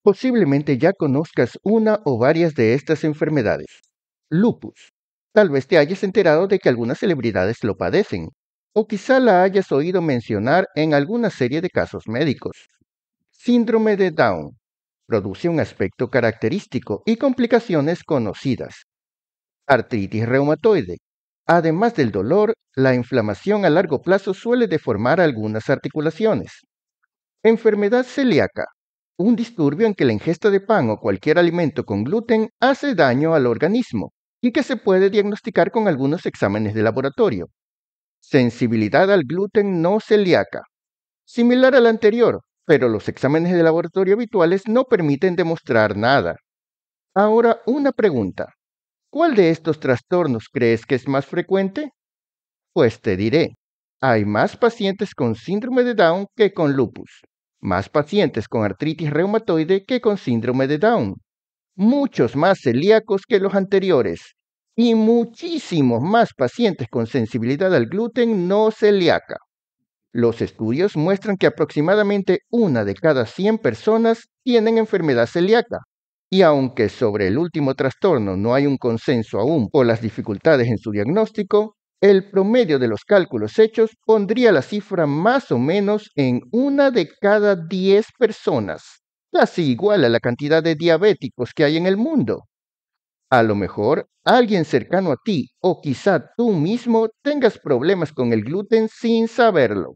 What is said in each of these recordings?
Posiblemente ya conozcas una o varias de estas enfermedades. Lupus. Tal vez te hayas enterado de que algunas celebridades lo padecen, o quizá la hayas oído mencionar en alguna serie de casos médicos. Síndrome de Down. Produce un aspecto característico y complicaciones conocidas. Artritis reumatoide. Además del dolor, la inflamación a largo plazo suele deformar algunas articulaciones. Enfermedad celíaca. Un disturbio en que la ingesta de pan o cualquier alimento con gluten hace daño al organismo y que se puede diagnosticar con algunos exámenes de laboratorio. Sensibilidad al gluten no celíaca. Similar al anterior, pero los exámenes de laboratorio habituales no permiten demostrar nada. Ahora, una pregunta. ¿Cuál de estos trastornos crees que es más frecuente? Pues te diré, hay más pacientes con síndrome de Down que con lupus, más pacientes con artritis reumatoide que con síndrome de Down, muchos más celíacos que los anteriores y muchísimos más pacientes con sensibilidad al gluten no celíaca. Los estudios muestran que aproximadamente 1 de cada 100 personas tienen enfermedad celíaca. Y aunque sobre el último trastorno no hay un consenso aún por las dificultades en su diagnóstico, el promedio de los cálculos hechos pondría la cifra más o menos en 1 de cada 10 personas, casi igual a la cantidad de diabéticos que hay en el mundo. A lo mejor alguien cercano a ti o quizá tú mismo tengas problemas con el gluten sin saberlo.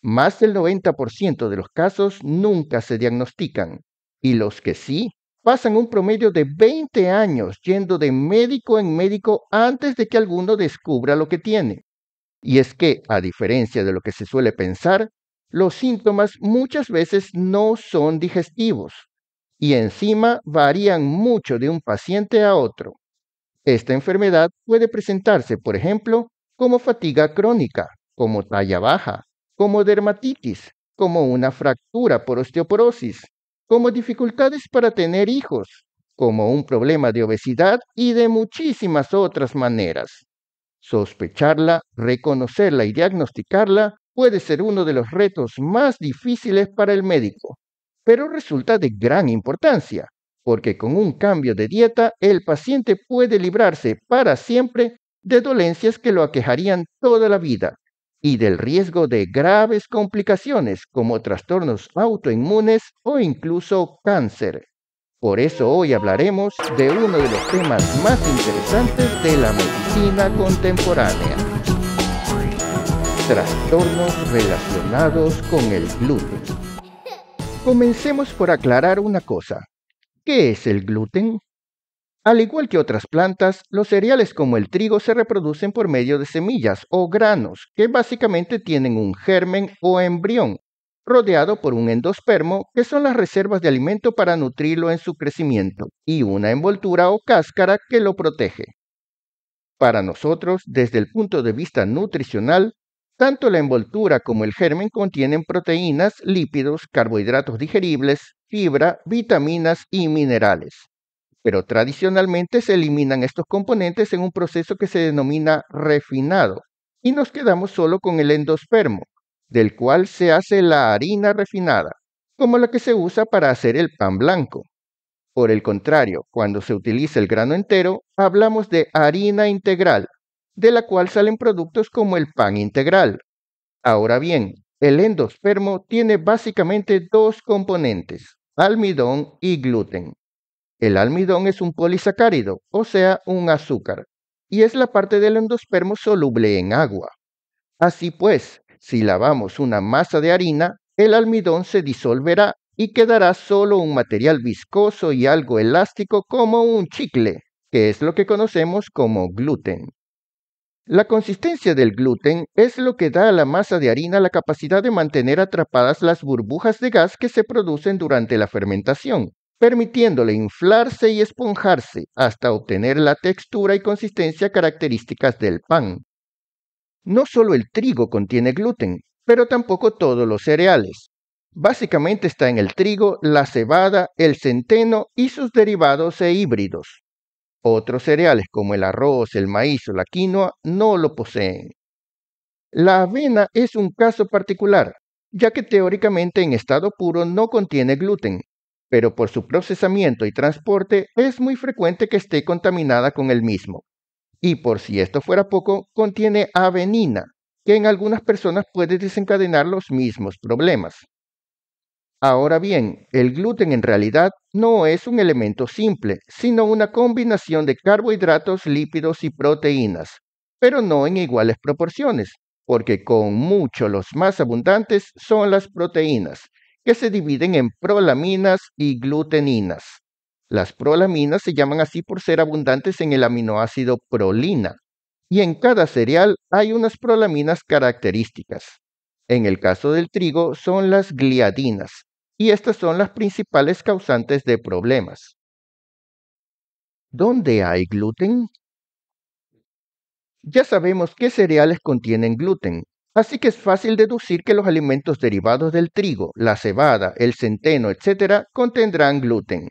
Más del 90% de los casos nunca se diagnostican, y los que sí, pasan un promedio de 20 años yendo de médico en médico antes de que alguno descubra lo que tiene. Y es que, a diferencia de lo que se suele pensar, los síntomas muchas veces no son digestivos, y encima varían mucho de un paciente a otro. Esta enfermedad puede presentarse, por ejemplo, como fatiga crónica, como talla baja, como dermatitis, como una fractura por osteoporosis, como dificultades para tener hijos, como un problema de obesidad y de muchísimas otras maneras. Sospecharla, reconocerla y diagnosticarla puede ser uno de los retos más difíciles para el médico, pero resulta de gran importancia, porque con un cambio de dieta el paciente puede librarse para siempre de dolencias que lo aquejarían toda la vida y del riesgo de graves complicaciones como trastornos autoinmunes o incluso cáncer. Por eso hoy hablaremos de uno de los temas más interesantes de la medicina contemporánea: trastornos relacionados con el gluten. Comencemos por aclarar una cosa. ¿Qué es el gluten? Al igual que otras plantas, los cereales como el trigo se reproducen por medio de semillas o granos, que básicamente tienen un germen o embrión, rodeado por un endospermo, que son las reservas de alimento para nutrirlo en su crecimiento, y una envoltura o cáscara que lo protege. Para nosotros, desde el punto de vista nutricional, tanto la envoltura como el germen contienen proteínas, lípidos, carbohidratos digeribles, fibra, vitaminas y minerales. Pero tradicionalmente se eliminan estos componentes en un proceso que se denomina refinado, y nos quedamos solo con el endospermo, del cual se hace la harina refinada, como la que se usa para hacer el pan blanco. Por el contrario, cuando se utiliza el grano entero, hablamos de harina integral, de la cual salen productos como el pan integral. Ahora bien, el endospermo tiene básicamente dos componentes: almidón y gluten. El almidón es un polisacárido, o sea, un azúcar, y es la parte del endospermo soluble en agua. Así pues, si lavamos una masa de harina, el almidón se disolverá y quedará solo un material viscoso y algo elástico como un chicle, que es lo que conocemos como gluten. La consistencia del gluten es lo que da a la masa de harina la capacidad de mantener atrapadas las burbujas de gas que se producen durante la fermentación, permitiéndole inflarse y esponjarse hasta obtener la textura y consistencia características del pan. No solo el trigo contiene gluten, pero tampoco todos los cereales. Básicamente está en el trigo, la cebada, el centeno y sus derivados e híbridos. Otros cereales como el arroz, el maíz o la quinoa no lo poseen. La avena es un caso particular, ya que teóricamente en estado puro no contiene gluten, pero por su procesamiento y transporte es muy frecuente que esté contaminada con el mismo. Y por si esto fuera poco, contiene avenina, que en algunas personas puede desencadenar los mismos problemas. Ahora bien, el gluten en realidad no es un elemento simple, sino una combinación de carbohidratos, lípidos y proteínas, pero no en iguales proporciones, porque con mucho los más abundantes son las proteínas, que se dividen en prolaminas y gluteninas. Las prolaminas se llaman así por ser abundantes en el aminoácido prolina, y en cada cereal hay unas prolaminas características. En el caso del trigo son las gliadinas, y estas son las principales causantes de problemas. ¿Dónde hay gluten? Ya sabemos qué cereales contienen gluten, así que es fácil deducir que los alimentos derivados del trigo, la cebada, el centeno, etcétera, contendrán gluten.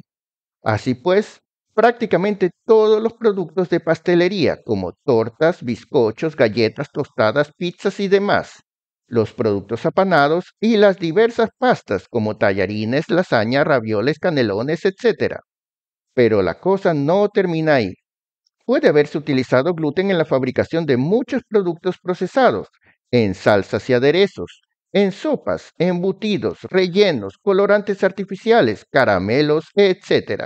Así pues, prácticamente todos los productos de pastelería, como tortas, bizcochos, galletas, tostadas, pizzas y demás, los productos apanados y las diversas pastas como tallarines, lasaña, ravioles, canelones, etc. Pero la cosa no termina ahí. Puede haberse utilizado gluten en la fabricación de muchos productos procesados, en salsas y aderezos, en sopas, embutidos, rellenos, colorantes artificiales, caramelos, etc.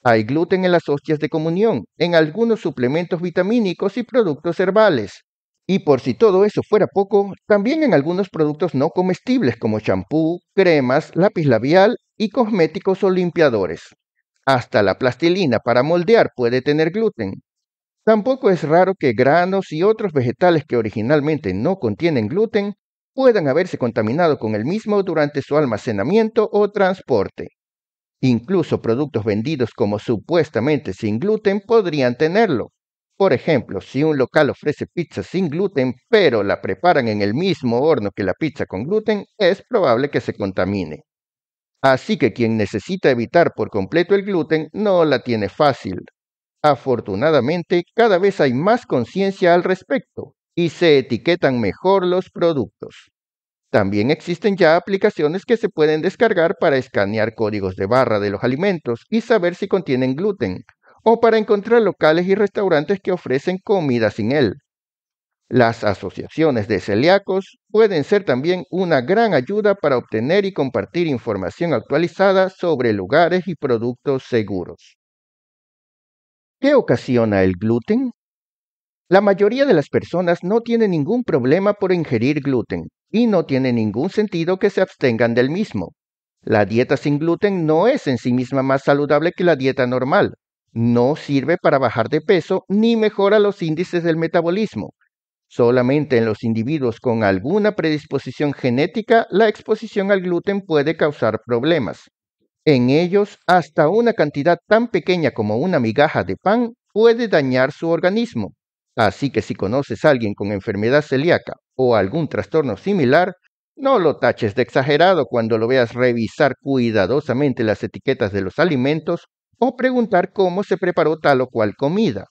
Hay gluten en las hostias de comunión, en algunos suplementos vitamínicos y productos herbales. Y por si todo eso fuera poco, también en algunos productos no comestibles como champú, cremas, lápiz labial y cosméticos o limpiadores. Hasta la plastilina para moldear puede tener gluten. Tampoco es raro que granos y otros vegetales que originalmente no contienen gluten puedan haberse contaminado con el mismo durante su almacenamiento o transporte. Incluso productos vendidos como supuestamente sin gluten podrían tenerlo. Por ejemplo, si un local ofrece pizza sin gluten, pero la preparan en el mismo horno que la pizza con gluten, es probable que se contamine. Así que quien necesita evitar por completo el gluten no la tiene fácil. Afortunadamente, cada vez hay más conciencia al respecto y se etiquetan mejor los productos. También existen ya aplicaciones que se pueden descargar para escanear códigos de barra de los alimentos y saber si contienen gluten, o para encontrar locales y restaurantes que ofrecen comida sin él. Las asociaciones de celíacos pueden ser también una gran ayuda para obtener y compartir información actualizada sobre lugares y productos seguros. ¿Qué ocasiona el gluten? La mayoría de las personas no tiene ningún problema por ingerir gluten y no tiene ningún sentido que se abstengan del mismo. La dieta sin gluten no es en sí misma más saludable que la dieta normal. No sirve para bajar de peso ni mejora los índices del metabolismo. Solamente en los individuos con alguna predisposición genética, la exposición al gluten puede causar problemas. En ellos, hasta una cantidad tan pequeña como una migaja de pan puede dañar su organismo. Así que si conoces a alguien con enfermedad celíaca o algún trastorno similar, no lo taches de exagerado cuando lo veas revisar cuidadosamente las etiquetas de los alimentos o preguntar cómo se preparó tal o cual comida.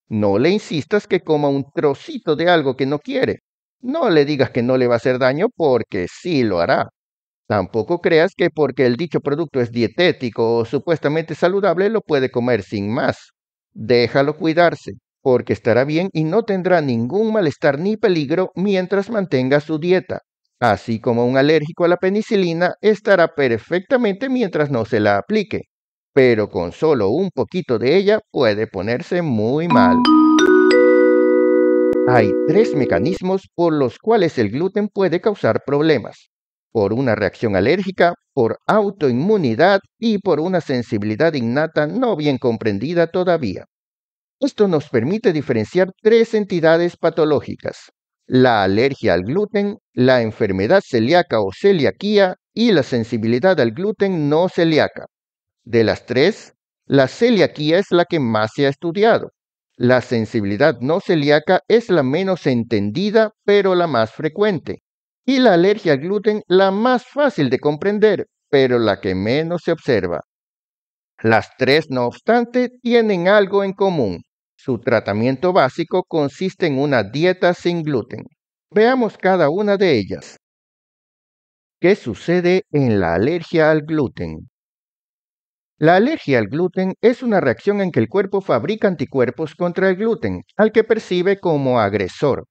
No le insistas que coma un trocito de algo que no quiere. No le digas que no le va a hacer daño porque sí lo hará. Tampoco creas que porque el dicho producto es dietético o supuestamente saludable lo puede comer sin más. Déjalo cuidarse, porque estará bien y no tendrá ningún malestar ni peligro mientras mantenga su dieta. Así como un alérgico a la penicilina estará perfectamente mientras no se la aplique, pero con solo un poquito de ella puede ponerse muy mal. Hay tres mecanismos por los cuales el gluten puede causar problemas: por una reacción alérgica, por autoinmunidad y por una sensibilidad innata no bien comprendida todavía. Esto nos permite diferenciar tres entidades patológicas: la alergia al gluten, la enfermedad celíaca o celiaquía y la sensibilidad al gluten no celíaca. De las tres, la celiaquía es la que más se ha estudiado. La sensibilidad no celíaca es la menos entendida, pero la más frecuente. Y la alergia al gluten la más fácil de comprender, pero la que menos se observa. Las tres, no obstante, tienen algo en común. Su tratamiento básico consiste en una dieta sin gluten. Veamos cada una de ellas. ¿Qué sucede en la alergia al gluten? La alergia al gluten es una reacción en que el cuerpo fabrica anticuerpos contra el gluten, al que percibe como agresor.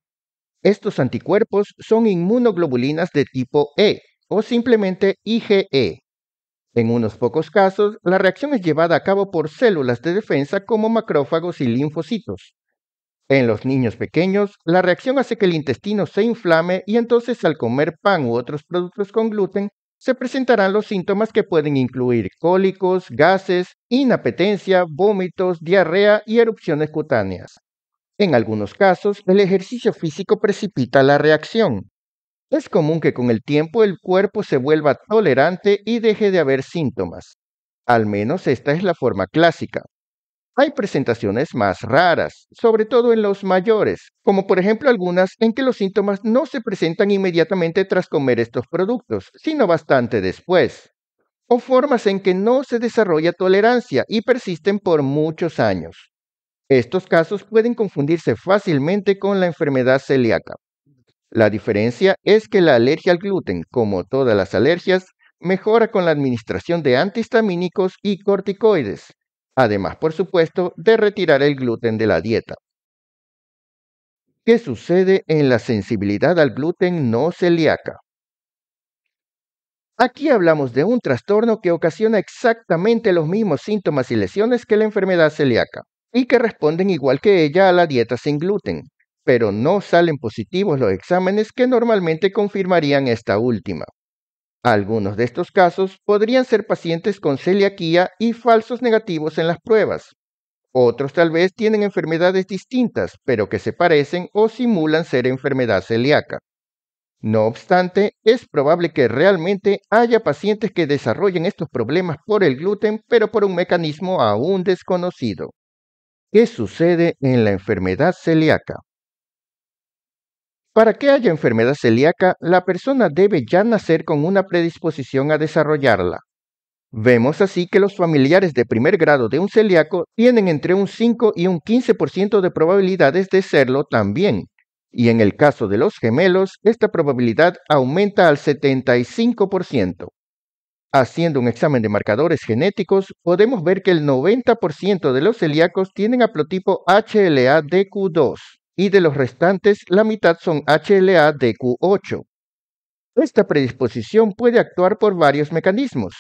Estos anticuerpos son inmunoglobulinas de tipo E o simplemente IgE. En unos pocos casos, la reacción es llevada a cabo por células de defensa como macrófagos y linfocitos. En los niños pequeños, la reacción hace que el intestino se inflame y entonces al comer pan u otros productos con gluten, se presentarán los síntomas que pueden incluir cólicos, gases, inapetencia, vómitos, diarrea y erupciones cutáneas. En algunos casos, el ejercicio físico precipita la reacción. Es común que con el tiempo el cuerpo se vuelva tolerante y deje de haber síntomas. Al menos esta es la forma clásica. Hay presentaciones más raras, sobre todo en los mayores, como por ejemplo algunas en que los síntomas no se presentan inmediatamente tras comer estos productos, sino bastante después, o formas en que no se desarrolla tolerancia y persisten por muchos años. Estos casos pueden confundirse fácilmente con la enfermedad celíaca. La diferencia es que la alergia al gluten, como todas las alergias, mejora con la administración de antihistamínicos y corticoides, además, por supuesto, de retirar el gluten de la dieta. ¿Qué sucede en la sensibilidad al gluten no celíaca? Aquí hablamos de un trastorno que ocasiona exactamente los mismos síntomas y lesiones que la enfermedad celíaca, y que responden igual que ella a la dieta sin gluten, pero no salen positivos los exámenes que normalmente confirmarían esta última. Algunos de estos casos podrían ser pacientes con celiaquía y falsos negativos en las pruebas. Otros tal vez tienen enfermedades distintas, pero que se parecen o simulan ser enfermedad celíaca. No obstante, es probable que realmente haya pacientes que desarrollen estos problemas por el gluten, pero por un mecanismo aún desconocido. ¿Qué sucede en la enfermedad celíaca? Para que haya enfermedad celíaca, la persona debe ya nacer con una predisposición a desarrollarla. Vemos así que los familiares de primer grado de un celíaco tienen entre un 5 y un 15% de probabilidades de serlo también. Y en el caso de los gemelos, esta probabilidad aumenta al 75%. Haciendo un examen de marcadores genéticos, podemos ver que el 90% de los celíacos tienen haplotipo HLA-DQ2 y de los restantes la mitad son HLA-DQ8. Esta predisposición puede actuar por varios mecanismos.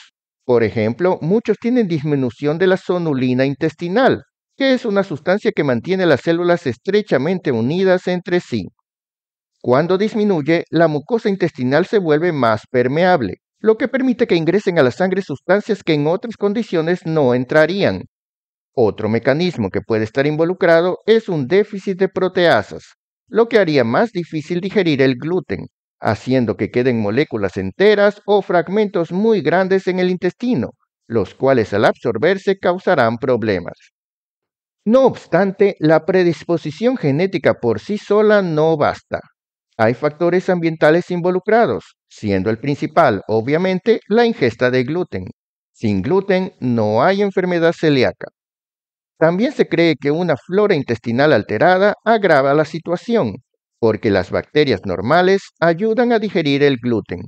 Por ejemplo, muchos tienen disminución de la sonulina intestinal, que es una sustancia que mantiene las células estrechamente unidas entre sí. Cuando disminuye, la mucosa intestinal se vuelve más permeable, lo que permite que ingresen a la sangre sustancias que en otras condiciones no entrarían. Otro mecanismo que puede estar involucrado es un déficit de proteasas, lo que haría más difícil digerir el gluten, haciendo que queden moléculas enteras o fragmentos muy grandes en el intestino, los cuales al absorberse causarán problemas. No obstante, la predisposición genética por sí sola no basta. Hay factores ambientales involucrados, siendo el principal, obviamente, la ingesta de gluten. Sin gluten no hay enfermedad celíaca. También se cree que una flora intestinal alterada agrava la situación, porque las bacterias normales ayudan a digerir el gluten.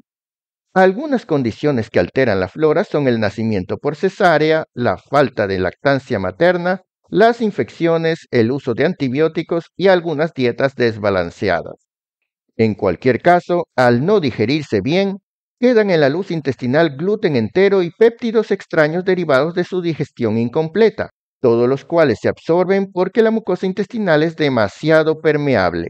Algunas condiciones que alteran la flora son el nacimiento por cesárea, la falta de lactancia materna, las infecciones, el uso de antibióticos y algunas dietas desbalanceadas. En cualquier caso, al no digerirse bien, quedan en la luz intestinal gluten entero y péptidos extraños derivados de su digestión incompleta, todos los cuales se absorben porque la mucosa intestinal es demasiado permeable.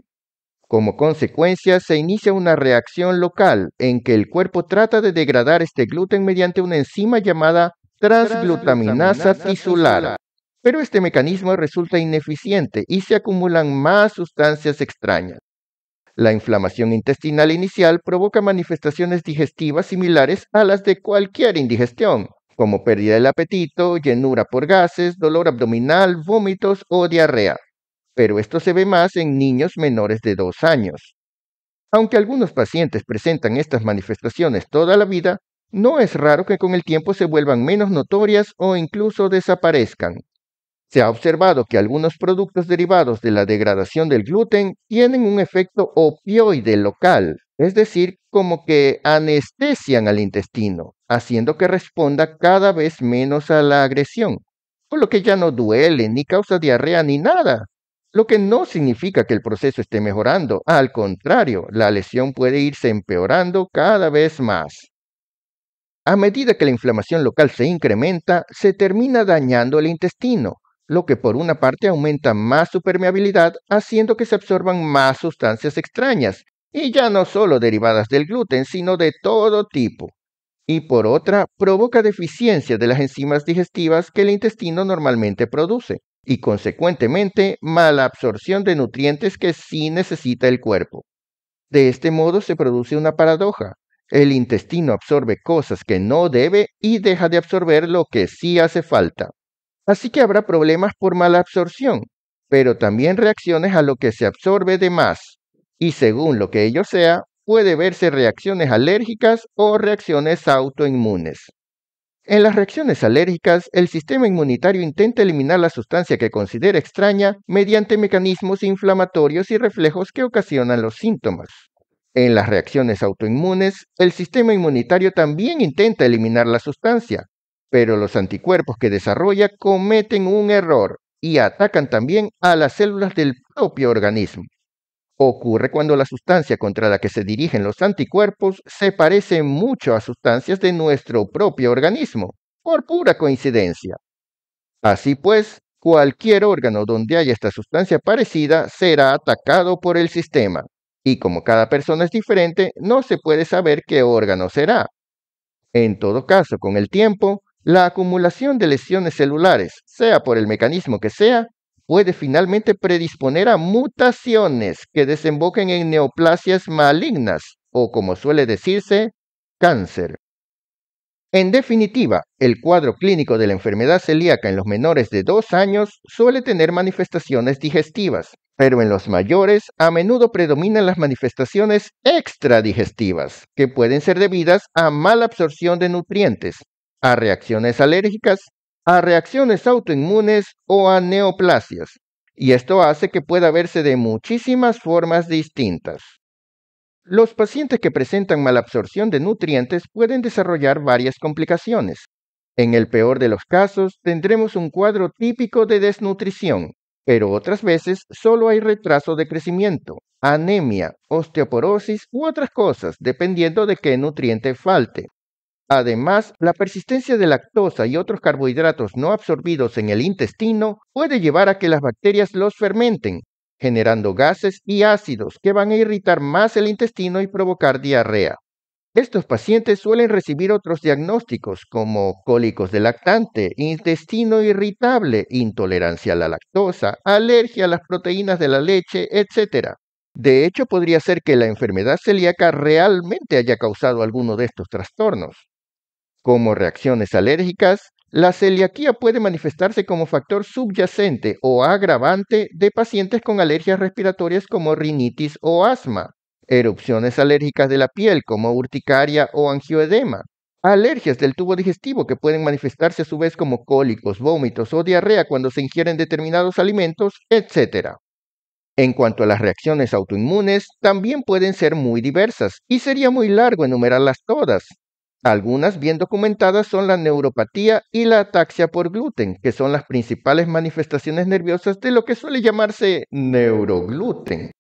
Como consecuencia, se inicia una reacción local en que el cuerpo trata de degradar este gluten mediante una enzima llamada transglutaminasa tisular. Pero este mecanismo resulta ineficiente y se acumulan más sustancias extrañas. La inflamación intestinal inicial provoca manifestaciones digestivas similares a las de cualquier indigestión, como pérdida del apetito, llenura por gases, dolor abdominal, vómitos o diarrea. Pero esto se ve más en niños menores de 2 años. Aunque algunos pacientes presentan estas manifestaciones toda la vida, no es raro que con el tiempo se vuelvan menos notorias o incluso desaparezcan. Se ha observado que algunos productos derivados de la degradación del gluten tienen un efecto opioide local, es decir, como que anestesian al intestino, haciendo que responda cada vez menos a la agresión, por lo que ya no duele ni causa diarrea ni nada, lo que no significa que el proceso esté mejorando. Al contrario, la lesión puede irse empeorando cada vez más. A medida que la inflamación local se incrementa, se termina dañando el intestino, lo que por una parte aumenta más su permeabilidad, haciendo que se absorban más sustancias extrañas, y ya no solo derivadas del gluten, sino de todo tipo. Y por otra, provoca deficiencia de las enzimas digestivas que el intestino normalmente produce, y consecuentemente mala absorción de nutrientes que sí necesita el cuerpo. De este modo se produce una paradoja. El intestino absorbe cosas que no debe y deja de absorber lo que sí hace falta. Así que habrá problemas por mala absorción, pero también reacciones a lo que se absorbe de más. Y según lo que ello sea, puede verse reacciones alérgicas o reacciones autoinmunes. En las reacciones alérgicas, el sistema inmunitario intenta eliminar la sustancia que considera extraña mediante mecanismos inflamatorios y reflejos que ocasionan los síntomas. En las reacciones autoinmunes, el sistema inmunitario también intenta eliminar la sustancia, pero los anticuerpos que desarrolla cometen un error y atacan también a las células del propio organismo. Ocurre cuando la sustancia contra la que se dirigen los anticuerpos se parece mucho a sustancias de nuestro propio organismo, por pura coincidencia. Así pues, cualquier órgano donde haya esta sustancia parecida será atacado por el sistema. Y como cada persona es diferente, no se puede saber qué órgano será. En todo caso, con el tiempo, la acumulación de lesiones celulares, sea por el mecanismo que sea, puede finalmente predisponer a mutaciones que desemboquen en neoplasias malignas, o como suele decirse, cáncer. En definitiva, el cuadro clínico de la enfermedad celíaca en los menores de 2 años suele tener manifestaciones digestivas, pero en los mayores a menudo predominan las manifestaciones extradigestivas, que pueden ser debidas a mala absorción de nutrientes, a reacciones alérgicas, a reacciones autoinmunes o a neoplasias, y esto hace que pueda verse de muchísimas formas distintas. Los pacientes que presentan malabsorción de nutrientes pueden desarrollar varias complicaciones. En el peor de los casos, tendremos un cuadro típico de desnutrición, pero otras veces solo hay retraso de crecimiento, anemia, osteoporosis u otras cosas, dependiendo de qué nutriente falte. Además, la persistencia de lactosa y otros carbohidratos no absorbidos en el intestino puede llevar a que las bacterias los fermenten, generando gases y ácidos que van a irritar más el intestino y provocar diarrea. Estos pacientes suelen recibir otros diagnósticos como cólicos de lactante, intestino irritable, intolerancia a la lactosa, alergia a las proteínas de la leche, etc. De hecho, podría ser que la enfermedad celíaca realmente haya causado alguno de estos trastornos. Como reacciones alérgicas, la celiaquía puede manifestarse como factor subyacente o agravante de pacientes con alergias respiratorias como rinitis o asma, erupciones alérgicas de la piel como urticaria o angioedema, alergias del tubo digestivo que pueden manifestarse a su vez como cólicos, vómitos o diarrea cuando se ingieren determinados alimentos, etc. En cuanto a las reacciones autoinmunes, también pueden ser muy diversas y sería muy largo enumerarlas todas. Algunas bien documentadas son la neuropatía y la ataxia por gluten, que son las principales manifestaciones nerviosas de lo que suele llamarse neurogluten.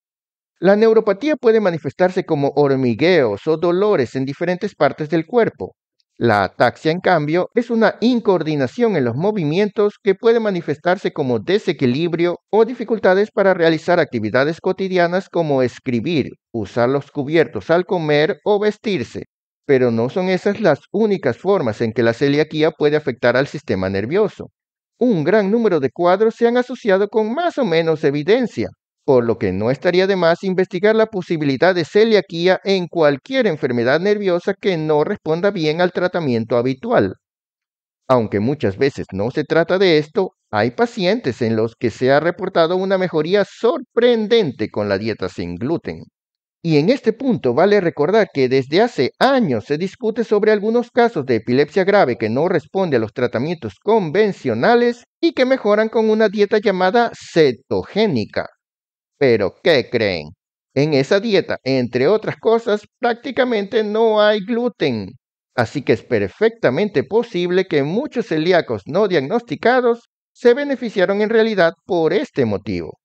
La neuropatía puede manifestarse como hormigueos o dolores en diferentes partes del cuerpo. La ataxia, en cambio, es una incoordinación en los movimientos que puede manifestarse como desequilibrio o dificultades para realizar actividades cotidianas como escribir, usar los cubiertos al comer o vestirse. Pero no son esas las únicas formas en que la celiaquía puede afectar al sistema nervioso. Un gran número de cuadros se han asociado con más o menos evidencia, por lo que no estaría de más investigar la posibilidad de celiaquía en cualquier enfermedad nerviosa que no responda bien al tratamiento habitual. Aunque muchas veces no se trata de esto, hay pacientes en los que se ha reportado una mejoría sorprendente con la dieta sin gluten. Y en este punto vale recordar que desde hace años se discute sobre algunos casos de epilepsia grave que no responde a los tratamientos convencionales y que mejoran con una dieta llamada cetogénica. Pero, ¿qué creen? En esa dieta, entre otras cosas, prácticamente no hay gluten. Así que es perfectamente posible que muchos celíacos no diagnosticados se beneficiaron en realidad por este motivo.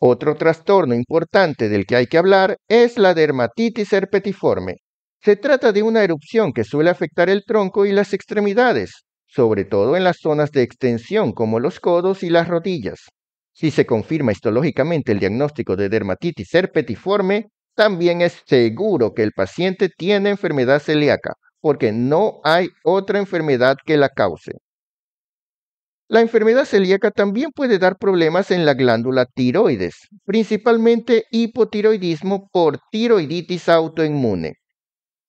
Otro trastorno importante del que hay que hablar es la dermatitis herpetiforme. Se trata de una erupción que suele afectar el tronco y las extremidades, sobre todo en las zonas de extensión como los codos y las rodillas. Si se confirma histológicamente el diagnóstico de dermatitis herpetiforme, también es seguro que el paciente tiene enfermedad celíaca, porque no hay otra enfermedad que la cause. La enfermedad celíaca también puede dar problemas en la glándula tiroides, principalmente hipotiroidismo por tiroiditis autoinmune.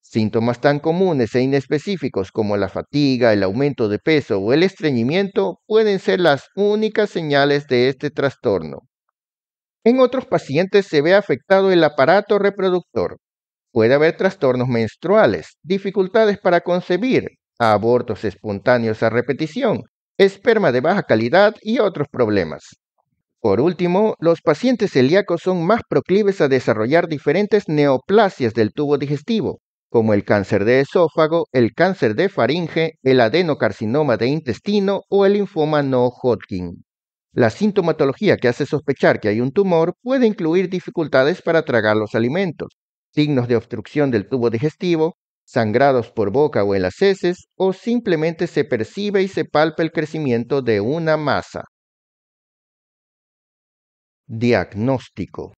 Síntomas tan comunes e inespecíficos como la fatiga, el aumento de peso o el estreñimiento pueden ser las únicas señales de este trastorno. En otros pacientes se ve afectado el aparato reproductor. Puede haber trastornos menstruales, dificultades para concebir, abortos espontáneos a repetición, esperma de baja calidad y otros problemas. Por último, los pacientes celíacos son más proclives a desarrollar diferentes neoplasias del tubo digestivo, como el cáncer de esófago, el cáncer de faringe, el adenocarcinoma de intestino o el linfoma no Hodgkin. La sintomatología que hace sospechar que hay un tumor puede incluir dificultades para tragar los alimentos, signos de obstrucción del tubo digestivo, sangrados por boca o en las heces, o simplemente se percibe y se palpa el crecimiento de una masa. Diagnóstico.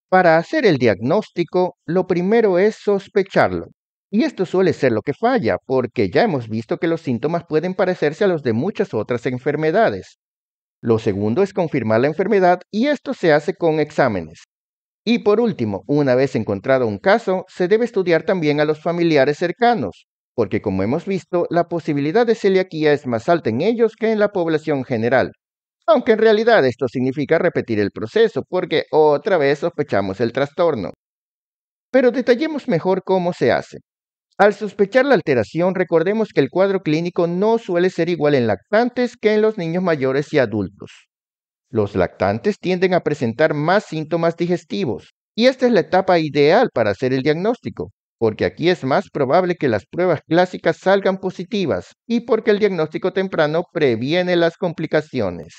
Para hacer el diagnóstico, lo primero es sospecharlo. Y esto suele ser lo que falla, porque ya hemos visto que los síntomas pueden parecerse a los de muchas otras enfermedades. Lo segundo es confirmar la enfermedad y esto se hace con exámenes. Y por último, una vez encontrado un caso, se debe estudiar también a los familiares cercanos, porque como hemos visto, la posibilidad de celiaquía es más alta en ellos que en la población general. Aunque en realidad esto significa repetir el proceso, porque otra vez sospechamos el trastorno. Pero detallemos mejor cómo se hace. Al sospechar la alteración, recordemos que el cuadro clínico no suele ser igual en lactantes que en los niños mayores y adultos. Los lactantes tienden a presentar más síntomas digestivos, y esta es la etapa ideal para hacer el diagnóstico, porque aquí es más probable que las pruebas clásicas salgan positivas y porque el diagnóstico temprano previene las complicaciones.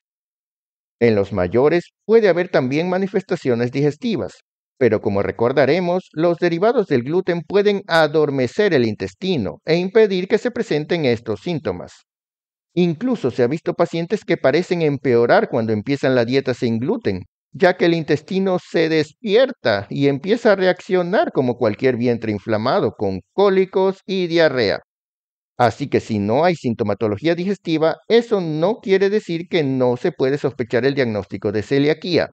En los mayores puede haber también manifestaciones digestivas, pero como recordaremos, los derivados del gluten pueden adormecer el intestino e impedir que se presenten estos síntomas. Incluso se ha visto pacientes que parecen empeorar cuando empiezan la dieta sin gluten, ya que el intestino se despierta y empieza a reaccionar como cualquier vientre inflamado, con cólicos y diarrea. Así que si no hay sintomatología digestiva, eso no quiere decir que no se puede sospechar el diagnóstico de celiaquía.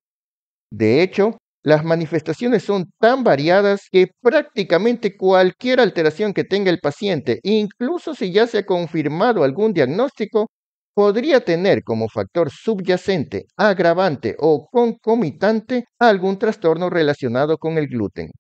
De hecho, las manifestaciones son tan variadas que prácticamente cualquier alteración que tenga el paciente, incluso si ya se ha confirmado algún diagnóstico, podría tener como factor subyacente, agravante o concomitante algún trastorno relacionado con el gluten.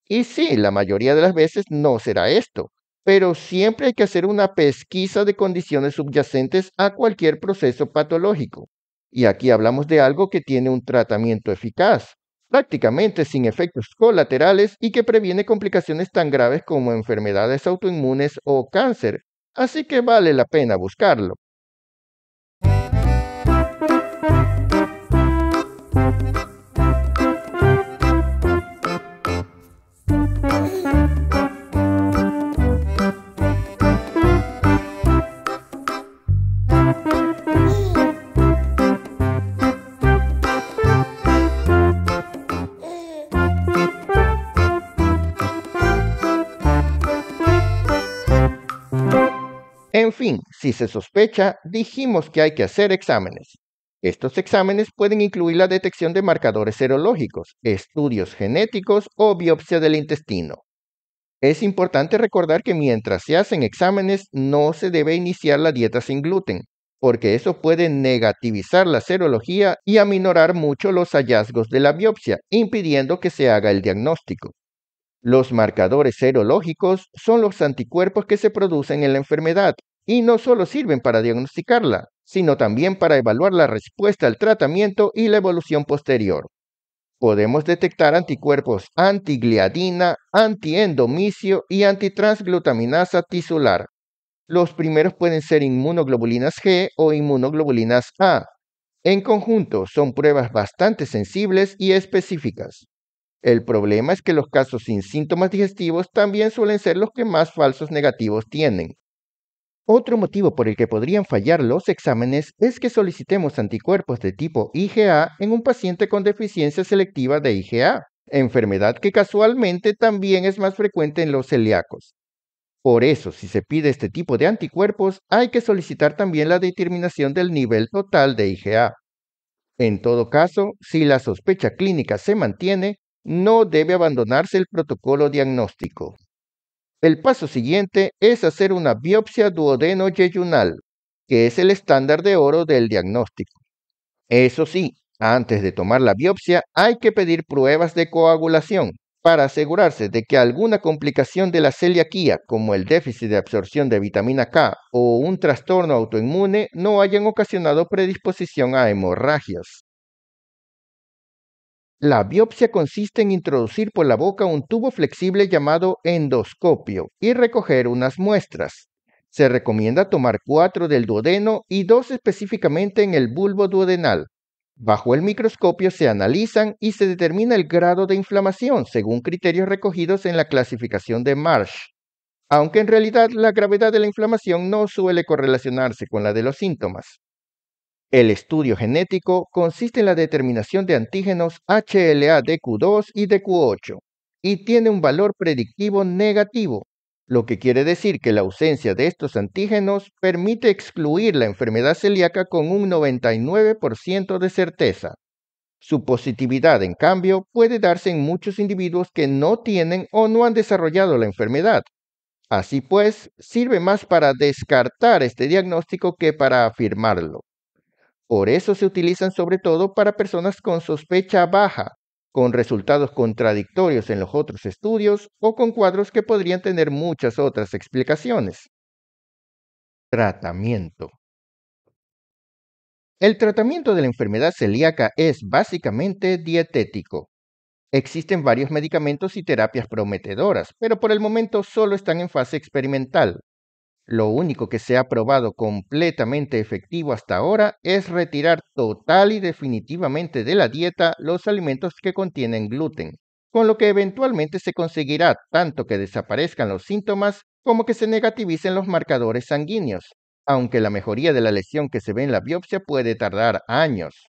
Y sí, la mayoría de las veces no será esto, pero siempre hay que hacer una pesquisa de condiciones subyacentes a cualquier proceso patológico. Y aquí hablamos de algo que tiene un tratamiento eficaz, prácticamente sin efectos colaterales y que previene complicaciones tan graves como enfermedades autoinmunes o cáncer. Así que vale la pena buscarlo. En fin, si se sospecha, dijimos que hay que hacer exámenes. Estos exámenes pueden incluir la detección de marcadores serológicos, estudios genéticos o biopsia del intestino. Es importante recordar que mientras se hacen exámenes no se debe iniciar la dieta sin gluten, porque eso puede negativizar la serología y aminorar mucho los hallazgos de la biopsia, impidiendo que se haga el diagnóstico. Los marcadores serológicos son los anticuerpos que se producen en la enfermedad y no solo sirven para diagnosticarla, sino también para evaluar la respuesta al tratamiento y la evolución posterior. Podemos detectar anticuerpos antigliadina, antiendomicio y antitransglutaminasa tisular. Los primeros pueden ser inmunoglobulinas G o inmunoglobulinas A. En conjunto, son pruebas bastante sensibles y específicas. El problema es que los casos sin síntomas digestivos también suelen ser los que más falsos negativos tienen. Otro motivo por el que podrían fallar los exámenes es que solicitemos anticuerpos de tipo IgA en un paciente con deficiencia selectiva de IgA, enfermedad que casualmente también es más frecuente en los celíacos. Por eso, si se pide este tipo de anticuerpos, hay que solicitar también la determinación del nivel total de IgA. En todo caso, si la sospecha clínica se mantiene, no debe abandonarse el protocolo diagnóstico. El paso siguiente es hacer una biopsia duodeno-yeyunal, que es el estándar de oro del diagnóstico. Eso sí, antes de tomar la biopsia hay que pedir pruebas de coagulación para asegurarse de que alguna complicación de la celiaquía, como el déficit de absorción de vitamina K o un trastorno autoinmune, no hayan ocasionado predisposición a hemorragias. La biopsia consiste en introducir por la boca un tubo flexible llamado endoscopio y recoger unas muestras. Se recomienda tomar 4 del duodeno y 2 específicamente en el bulbo duodenal. Bajo el microscopio se analizan y se determina el grado de inflamación según criterios recogidos en la clasificación de Marsh, aunque en realidad la gravedad de la inflamación no suele correlacionarse con la de los síntomas. El estudio genético consiste en la determinación de antígenos HLA-DQ2 y DQ8 y tiene un valor predictivo negativo, lo que quiere decir que la ausencia de estos antígenos permite excluir la enfermedad celíaca con un 99% de certeza. Su positividad, en cambio, puede darse en muchos individuos que no tienen o no han desarrollado la enfermedad. Así pues, sirve más para descartar este diagnóstico que para afirmarlo. Por eso se utilizan sobre todo para personas con sospecha baja, con resultados contradictorios en los otros estudios o con cuadros que podrían tener muchas otras explicaciones. Tratamiento. El tratamiento de la enfermedad celíaca es básicamente dietético. Existen varios medicamentos y terapias prometedoras, pero por el momento solo están en fase experimental. Lo único que se ha probado completamente efectivo hasta ahora es retirar total y definitivamente de la dieta los alimentos que contienen gluten, con lo que eventualmente se conseguirá tanto que desaparezcan los síntomas como que se negativicen los marcadores sanguíneos, aunque la mejoría de la lesión que se ve en la biopsia puede tardar años.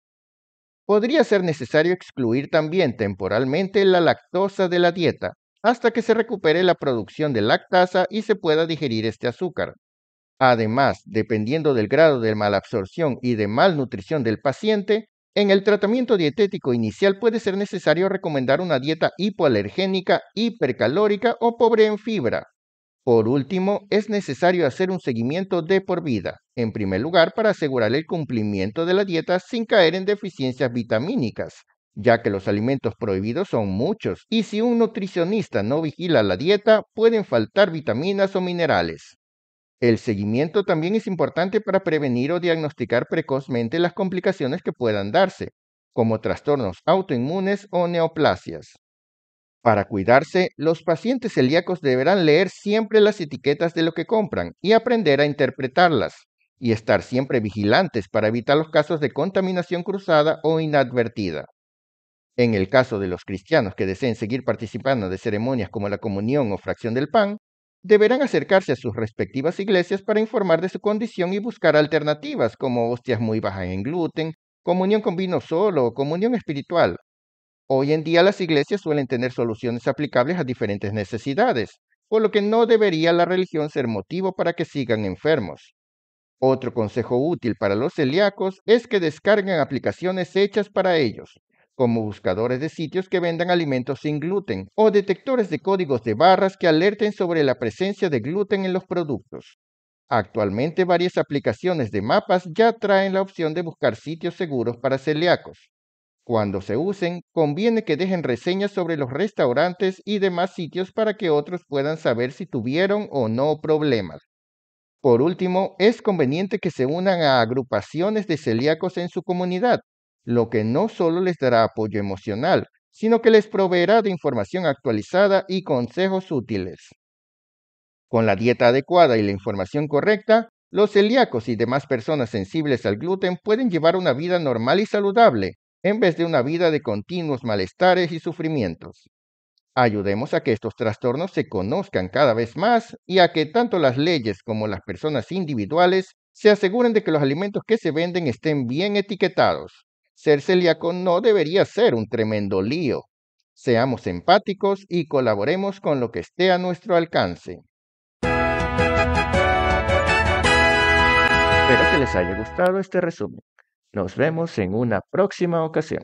Podría ser necesario excluir también temporalmente la lactosa de la dieta, hasta que se recupere la producción de lactasa y se pueda digerir este azúcar. Además, dependiendo del grado de malabsorción y de malnutrición del paciente, en el tratamiento dietético inicial puede ser necesario recomendar una dieta hipoalergénica, hipercalórica o pobre en fibra. Por último, es necesario hacer un seguimiento de por vida, en primer lugar para asegurar el cumplimiento de la dieta sin caer en deficiencias vitamínicas, ya que los alimentos prohibidos son muchos y si un nutricionista no vigila la dieta, pueden faltar vitaminas o minerales. El seguimiento también es importante para prevenir o diagnosticar precozmente las complicaciones que puedan darse, como trastornos autoinmunes o neoplasias. Para cuidarse, los pacientes celíacos deberán leer siempre las etiquetas de lo que compran y aprender a interpretarlas, y estar siempre vigilantes para evitar los casos de contaminación cruzada o inadvertida. En el caso de los cristianos que deseen seguir participando de ceremonias como la comunión o fracción del pan, deberán acercarse a sus respectivas iglesias para informar de su condición y buscar alternativas como hostias muy bajas en gluten, comunión con vino solo o comunión espiritual. Hoy en día las iglesias suelen tener soluciones aplicables a diferentes necesidades, por lo que no debería la religión ser motivo para que sigan enfermos. Otro consejo útil para los celíacos es que descarguen aplicaciones hechas para ellos, como buscadores de sitios que vendan alimentos sin gluten o detectores de códigos de barras que alerten sobre la presencia de gluten en los productos. Actualmente varias aplicaciones de mapas ya traen la opción de buscar sitios seguros para celíacos. Cuando se usen, conviene que dejen reseñas sobre los restaurantes y demás sitios para que otros puedan saber si tuvieron o no problemas. Por último, es conveniente que se unan a agrupaciones de celíacos en su comunidad, lo que no solo les dará apoyo emocional, sino que les proveerá de información actualizada y consejos útiles. Con la dieta adecuada y la información correcta, los celíacos y demás personas sensibles al gluten pueden llevar una vida normal y saludable, en vez de una vida de continuos malestares y sufrimientos. Ayudemos a que estos trastornos se conozcan cada vez más y a que tanto las leyes como las personas individuales se aseguren de que los alimentos que se venden estén bien etiquetados. Ser celíaco no debería ser un tremendo lío. Seamos empáticos y colaboremos con lo que esté a nuestro alcance. Espero que les haya gustado este resumen. Nos vemos en una próxima ocasión.